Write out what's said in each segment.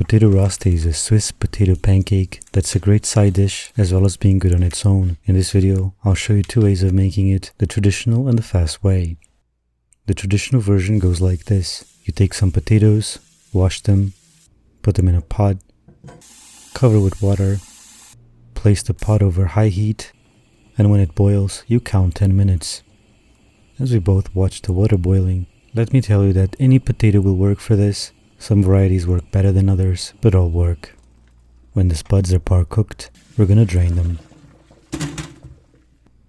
Potato rosti is a Swiss potato pancake that's a great side dish as well as being good on its own. In this video, I'll show you two ways of making it, the traditional and the fast way. The traditional version goes like this. You take some potatoes, wash them, put them in a pot, cover with water, place the pot over high heat, and when it boils, you count 10 minutes. As we both watch the water boiling, let me tell you that any potato will work for this. Some varieties work better than others, but all work. When the spuds are par cooked, we're gonna drain them.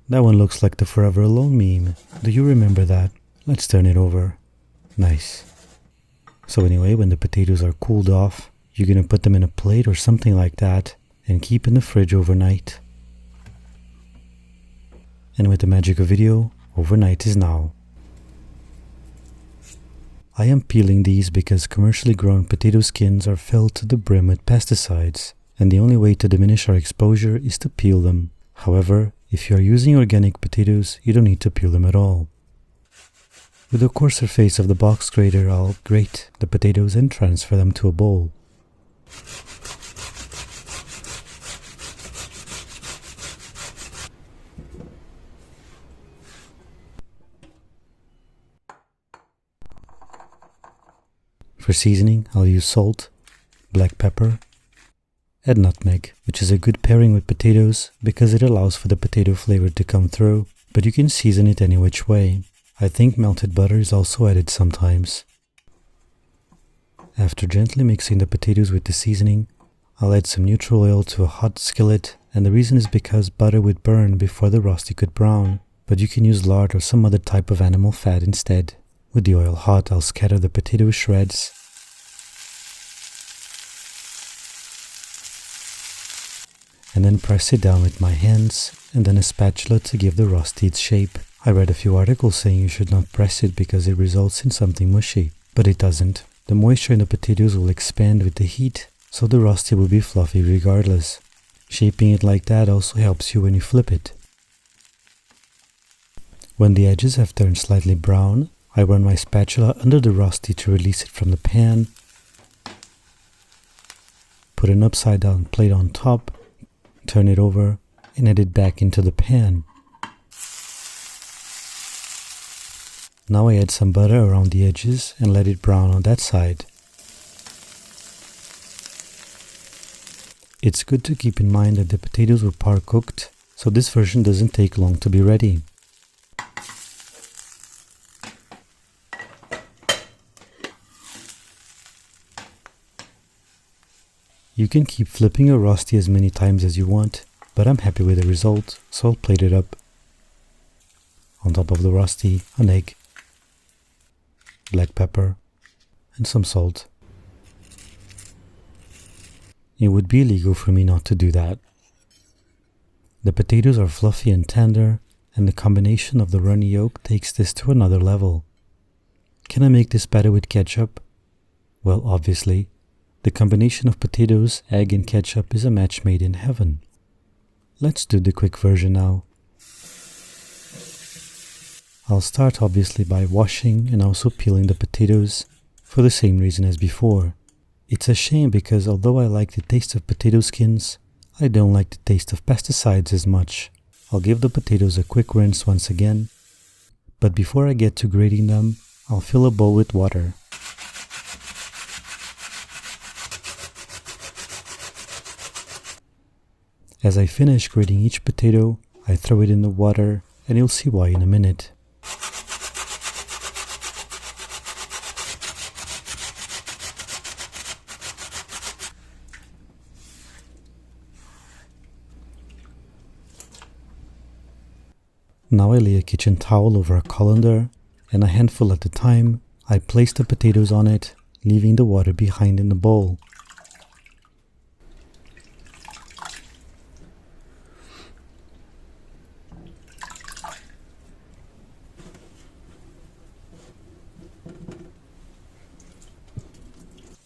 That one looks like the Forever Alone meme. Do you remember that? Let's turn it over. Nice. So anyway, when the potatoes are cooled off, you're gonna put them in a plate or something like that and keep in the fridge overnight. And with the magic of video, overnight is now. I am peeling these because commercially grown potato skins are filled to the brim with pesticides, and the only way to diminish our exposure is to peel them. However, if you are using organic potatoes, you don't need to peel them at all. With the coarser face of the box grater, I'll grate the potatoes and transfer them to a bowl. For seasoning, I'll use salt, black pepper, and nutmeg, which is a good pairing with potatoes because it allows for the potato flavor to come through, but you can season it any which way. I think melted butter is also added sometimes. After gently mixing the potatoes with the seasoning, I'll add some neutral oil to a hot skillet, and the reason is because butter would burn before the rosti could brown, but you can use lard or some other type of animal fat instead. With the oil hot, I'll scatter the potato shreds and then press it down with my hands and then a spatula to give the rosti its shape. I read a few articles saying you should not press it because it results in something mushy, but it doesn't. The moisture in the potatoes will expand with the heat, so the rosti will be fluffy regardless. Shaping it like that also helps you when you flip it. When the edges have turned slightly brown, I run my spatula under the rosti to release it from the pan, put an upside down plate on top, turn it over, and add it back into the pan. Now I add some butter around the edges and let it brown on that side. It's good to keep in mind that the potatoes were par cooked, so this version doesn't take long to be ready. You can keep flipping your rosti as many times as you want, but I'm happy with the result, so I'll plate it up. On top of the rosti, an egg, black pepper, and some salt. It would be illegal for me not to do that. The potatoes are fluffy and tender, and the combination of the runny yolk takes this to another level. Can I make this better with ketchup? Well, obviously. The combination of potatoes, egg and ketchup is a match made in heaven. Let's do the quick version now. I'll start obviously by washing and also peeling the potatoes for the same reason as before. It's a shame because although I like the taste of potato skins, I don't like the taste of pesticides as much. I'll give the potatoes a quick rinse once again, but before I get to grating them, I'll fill a bowl with water. As I finish grating each potato, I throw it in the water, and you'll see why in a minute. Now I lay a kitchen towel over a colander, and a handful at a time, I place the potatoes on it, leaving the water behind in the bowl.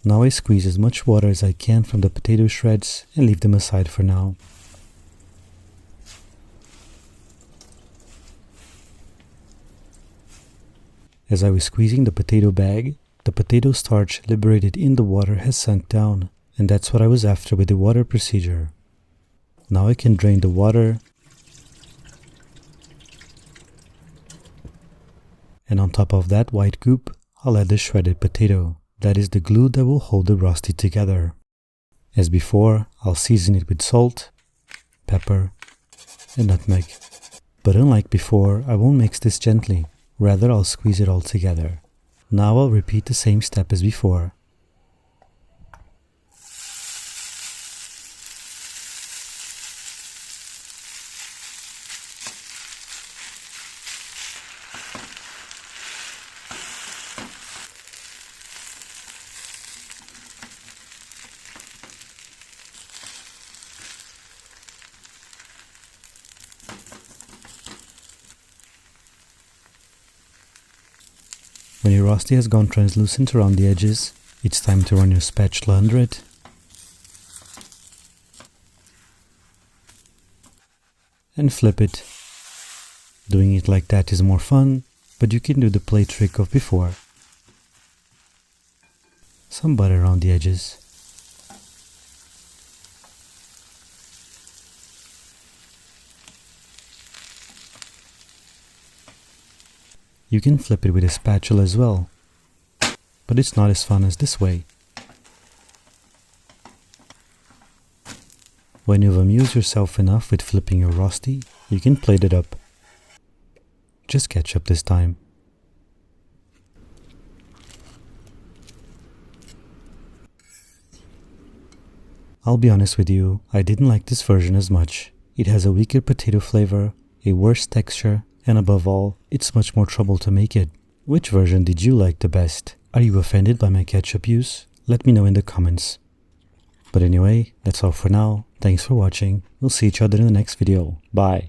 Now I squeeze as much water as I can from the potato shreds and leave them aside for now. As I was squeezing the potato bag, the potato starch liberated in the water has sunk down, And that's what I was after with the water procedure. Now I can drain the water. And on top of that white goop, I'll add the shredded potato. That is the glue that will hold the rosti together. As before, I'll season it with salt, pepper, and nutmeg. But unlike before, I won't mix this gently. Rather, I'll squeeze it all together. Now I'll repeat the same step as before. When your rosti has gone translucent around the edges, it's time to run your spatula under it and flip it. Doing it like that is more fun, but you can do the play trick of before. Some butter around the edges. You can flip it with a spatula as well, but it's not as fun as this way. When you've amused yourself enough with flipping your rosti, you can plate it up. Just ketchup this time. I'll be honest with you, I didn't like this version as much. It has a weaker potato flavor, a worse texture, and above all, it's much more trouble to make it. Which version did you like the best? Are you offended by my ketchup use? Let me know in the comments. But anyway, that's all for now. Thanks for watching. We'll see each other in the next video. Bye.